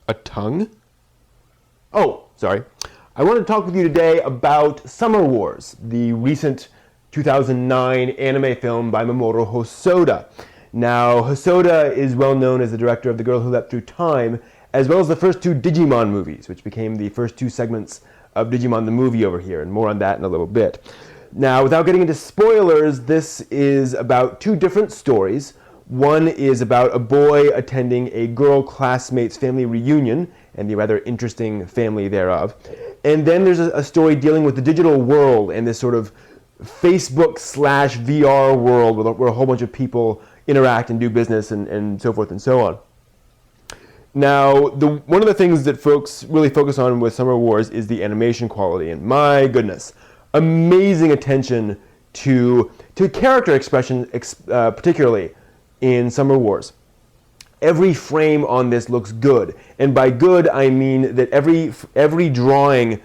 A tongue? Oh, sorry. I want to talk with you today about Summer Wars, the recent 2009 anime film by Mamoru Hosoda. Now, Hosoda is well known as the director of The Girl Who Leapt Through Time, as well as the first two Digimon movies, which became the first two segments of Digimon the movie over here, and more on that in a little bit. Now, without getting into spoilers, this is about two different stories. One is about a boy attending a girl classmate's family reunion and the rather interesting family thereof. And then there's a story dealing with the digital world and this sort of Facebook/VR world where a whole bunch of people interact and do business and so forth and so on. Now, one of the things that folks really focus on with Summer Wars is the animation quality. And my goodness, amazing attention to character expression, particularly in Summer Wars. Every frame on this looks good, and by good I mean that every drawing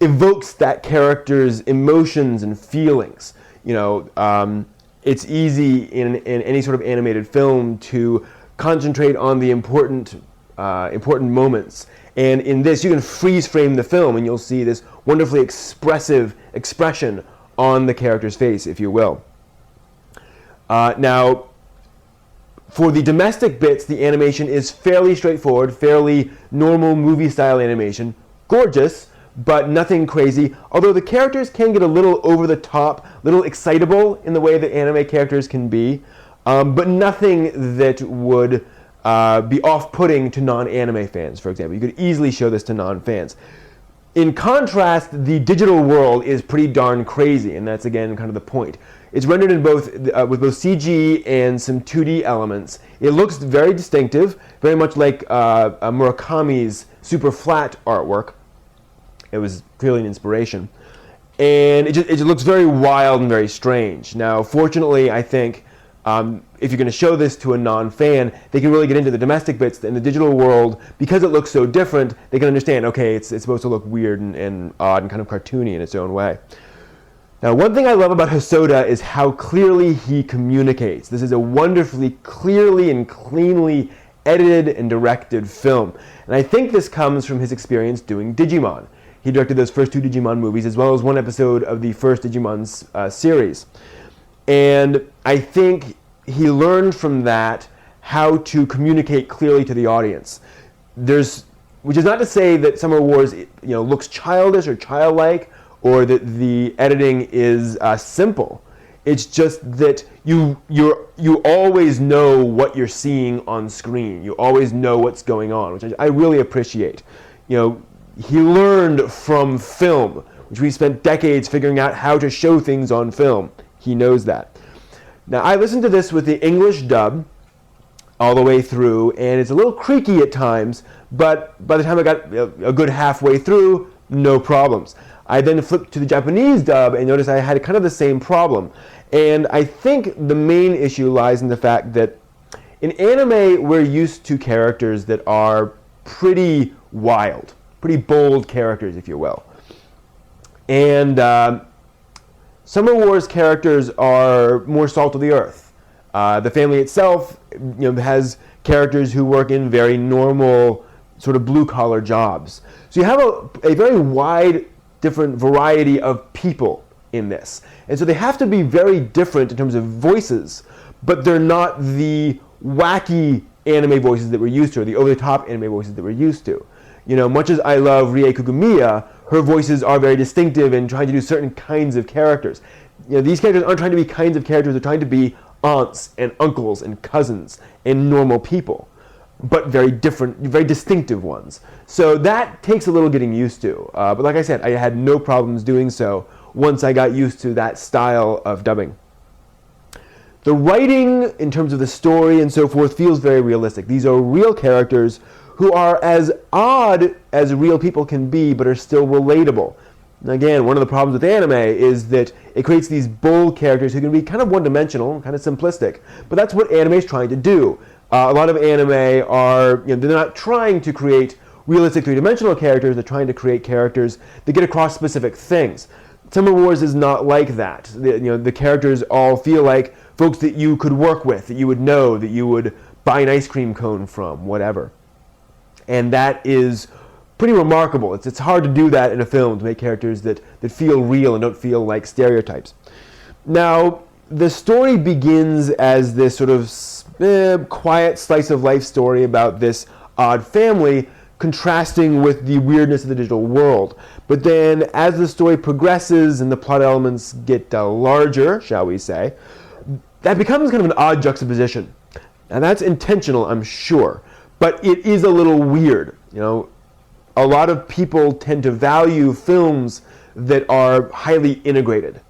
evokes that character's emotions and feelings. You know, it's easy in any sort of animated film to concentrate on the important moments, and in this you can freeze frame the film, and you'll see this wonderfully expressive expression on the character's face, if you will. Now, for the domestic bits, the animation is fairly straightforward, fairly normal movie-style animation. Gorgeous, but nothing crazy. Although the characters can get a little over the top, a little excitable in the way that anime characters can be, but nothing that would be off-putting to non-anime fans, for example. You could easily show this to non-fans. In contrast, the digital world is pretty darn crazy, and that's again kind of the point. It's rendered in with both CG and some 2D elements. It looks very distinctive, very much like Murakami's super flat artwork. It was clearly an inspiration. And it just looks very wild and very strange. Now, fortunately, I think if you're going to show this to a non-fan, they can really get into the domestic bits in the digital world. Because it looks so different, they can understand, okay, it's supposed to look weird and odd and kind of cartoony in its own way. Now, one thing I love about Hosoda is how clearly he communicates. This is a wonderfully clearly and cleanly edited and directed film. And I think this comes from his experience doing Digimon. He directed those first two Digimon movies, as well as one episode of the first Digimon series. And I think he learned from that how to communicate clearly to the audience. Which is not to say that Summer Wars, looks childish or childlike, or that the editing is simple. It's just that you always know what you're seeing on screen. You always know what's going on, which I really appreciate. He learned from film, which we spent decades figuring out how to show things on film. He knows that. Now, I listened to this with the English dub all the way through, and it's a little creaky at times, but by the time I got a good halfway through, no problems. I then flipped to the Japanese dub and noticed I had kind of the same problem. And I think the main issue lies in the fact that in anime, we're used to characters that are pretty wild, pretty bold characters, if you will. And Summer Wars characters are more salt of the earth. The family itself, has characters who work in very normal, sort of blue-collar jobs. So you have a very wide, different variety of people in this. And so they have to be very different in terms of voices, but they're not the wacky anime voices that we're used to, or the over-the-top anime voices that we're used to. Much as I love Rie Kugumiya, her voices are very distinctive in trying to do certain kinds of characters. These characters aren't trying to be kinds of characters, they're trying to be aunts and uncles and cousins and normal people, but very different, very distinctive ones. So that takes a little getting used to. But like I said, I had no problems doing so once I got used to that style of dubbing. The writing, in terms of the story and so forth, feels very realistic. These are real characters who are as odd as real people can be, but are still relatable. And again, one of the problems with anime is that it creates these bold characters who can be kind of one-dimensional, kind of simplistic. But that's what anime is trying to do. A lot of anime are, they're not trying to create realistic three-dimensional characters, they're trying to create characters that get across specific things. Summer Wars is not like that. The characters all feel like folks that you could work with, that you would know, that you would buy an ice cream cone from, whatever. And that is pretty remarkable. It's hard to do that in a film, to make characters that feel real and don't feel like stereotypes. Now, the story begins as this sort of quiet slice of life story about this odd family contrasting with the weirdness of the digital world. But then as the story progresses and the plot elements get larger, shall we say, that becomes kind of an odd juxtaposition. And that's intentional, I'm sure. But it is a little weird. You know, a lot of people tend to value films that are highly integrated.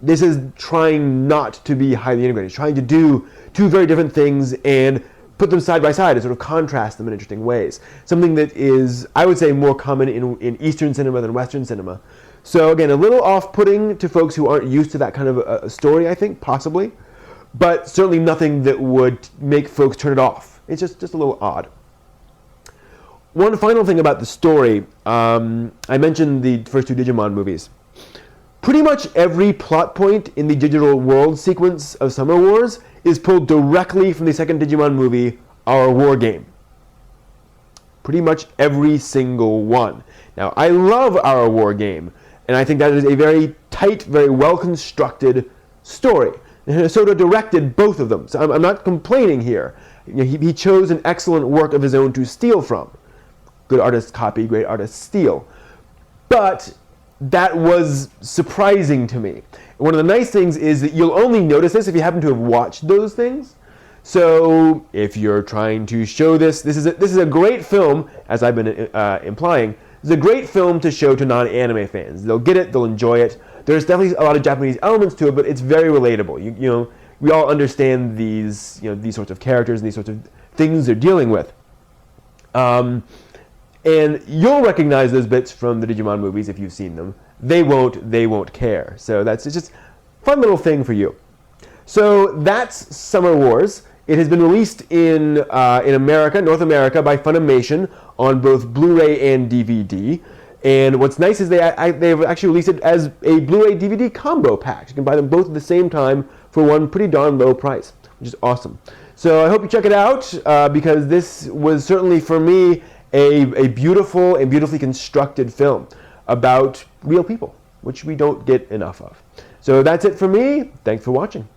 This is trying not to be highly integrated, trying to do two very different things and put them side by side and sort of contrast them in interesting ways. Something that is, I would say, more common in Eastern cinema than Western cinema. So again, a little off-putting to folks who aren't used to that kind of a story, I think, possibly. But certainly nothing that would make folks turn it off. It's just a little odd. One final thing about the story, I mentioned the first two Digimon movies. Pretty much every plot point in the digital world sequence of Summer Wars is pulled directly from the second Digimon movie, Our War Game. Pretty much every single one. Now, I love Our War Game, and I think that is a very tight, very well-constructed story. And Hosoda directed both of them, so I'm not complaining here. You know, he chose an excellent work of his own to steal from. Good artists copy, great artists steal. But that was surprising to me. One of the nice things is that you'll only notice this if you happen to have watched those things. So if you're trying to show this is a great film, as I've been implying. It's a great film to show to non-anime fans. They'll get it, they'll enjoy it. There's definitely a lot of Japanese elements to it, but it's very relatable. You know, we all understand these sorts of characters and these sorts of things they're dealing with. And you'll recognize those bits from the Digimon movies if you've seen them. They won't care. So it's just a fun little thing for you. So that's Summer Wars. It has been released in America, North America, by Funimation on both Blu-ray and DVD. And what's nice is they've actually released it as a Blu-ray DVD combo pack. You can buy them both at the same time for one pretty darn low price, which is awesome. So I hope you check it out because this was certainly for me a beautiful and beautifully constructed film about real people, which we don't get enough of. So that's it for me. Thanks for watching.